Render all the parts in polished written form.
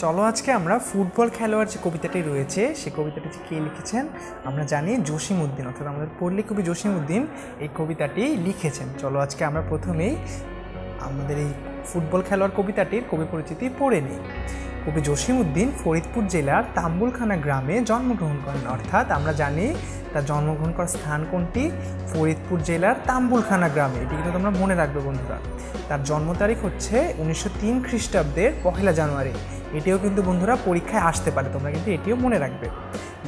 চলো আজকে আমরা ফুটবল খেলোয়াড় যে কবিতাটি রয়েছে সেই কবিতাটি কে লিখেছেন আমরা জানি জসিমউদ্দিন, অর্থাৎ আমাদের পল্লী কবি জসিমউদ্দিন এই কবিতাটি লিখেছেন। চলো আজকে আমরা প্রথমেই আমাদের এই ফুটবল খেলোয়াড় কবিতাটির কবি পরিচিতি পড়ে নিই। কবি জসিমউদ্দিন ফরিদপুর জেলার তাম্বুলখানা গ্রামে জন্মগ্রহণ করেন, অর্থাৎ আমরা জানি তার জন্মগ্রহণ করার স্থান কোনটি? ফরিদপুর জেলার তাম্বুলখানা গ্রামে। এটি কিন্তু তোমরা মনে রাখবে বন্ধুরা। তার জন্ম তারিখ হচ্ছে 1903 খ্রিস্টাব্দের 1 জানুয়ারি। এটিও কিন্তু বন্ধুরা পরীক্ষায় আসতে পারে, তোমরা কিন্তু এটিও মনে রাখবে।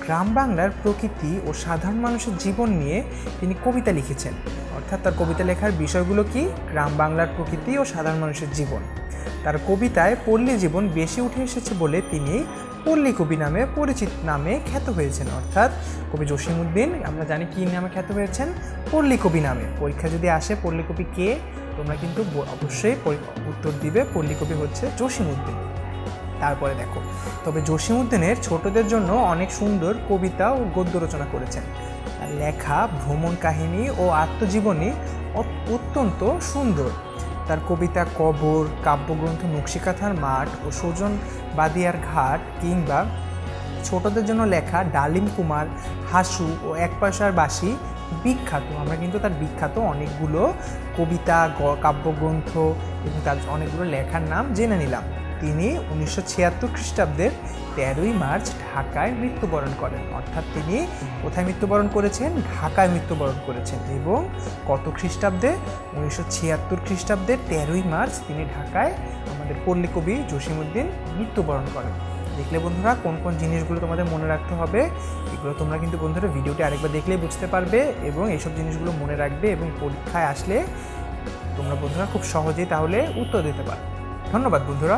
গ্রাম বাংলার প্রকৃতি ও সাধারণ মানুষের জীবন নিয়ে তিনি কবিতা লিখেছেন, অর্থাৎ তার কবিতা লেখার বিষয়গুলো কি? গ্রাম বাংলার প্রকৃতি ও সাধারণ মানুষের জীবন। তার কবিতায় পল্লী জীবন বেশি উঠে এসেছে বলে তিনি পল্লী কবি নামে নামে খ্যাত হয়েছেন, অর্থাৎ কবি জসিমউদ্দিন আমরা জানি কি নামে খ্যাত হয়েছেন? পল্লী কবি নামে। পরীক্ষা যদি আসে পল্লী কবি কে, তোমরা কিন্তু অবশ্যই উত্তর দিবে পল্লী কবি হচ্ছে জসিমউদ্দিন। তারপরে দেখো, তবে জসিমউদ্দিনের ছোটদের জন্য অনেক সুন্দর কবিতা ও গদ্য রচনা করেছেন। তার লেখা ভ্রমণ কাহিনী ও আত্মজীবনী অত্যন্ত সুন্দর। তার কবিতা কবর, কাব্যগ্রন্থ নকশিকাঁথার মাঠ ও সুজন বাদিয়ার ঘাট কিংবা ছোটদের জন্য লেখা ডালিম কুমার, হাসু ও এক পয়সার বাঁশি বিখ্যাত। আমরা কিন্তু তার বিখ্যাত অনেকগুলো কবিতা, কাব্যগ্রন্থ এবং তার অনেকগুলো লেখার নাম জেনে নিলাম। তিনি 1976 খ্রিস্টাব্দের 13ই মার্চ ঢাকায় মৃত্যুবরণ করেন, অর্থাৎ তিনি কোথায় মৃত্যুবরণ করেছেন? ঢাকায় মৃত্যুবরণ করেছেন। এবং কত খ্রিস্টাব্দে? 1976 খ্রিস্টাব্দের 13ই মার্চ তিনি ঢাকায় আমাদের পল্লী কবি জসিমউদ্দিন মৃত্যুবরণ করেন। দেখলে বন্ধুরা কোন কোন জিনিসগুলো তোমাদের মনে রাখতে হবে, এগুলো তোমরা কিন্তু বন্ধুরা ভিডিওটি আরেকবার দেখলেই বুঝতে পারবে এবং এইসব জিনিসগুলো মনে রাখবে এবং পরীক্ষায় আসলে তোমরা বন্ধুরা খুব সহজেই তাহলে উত্তর দিতে পারবে। ধন্যবাদ বন্ধুরা।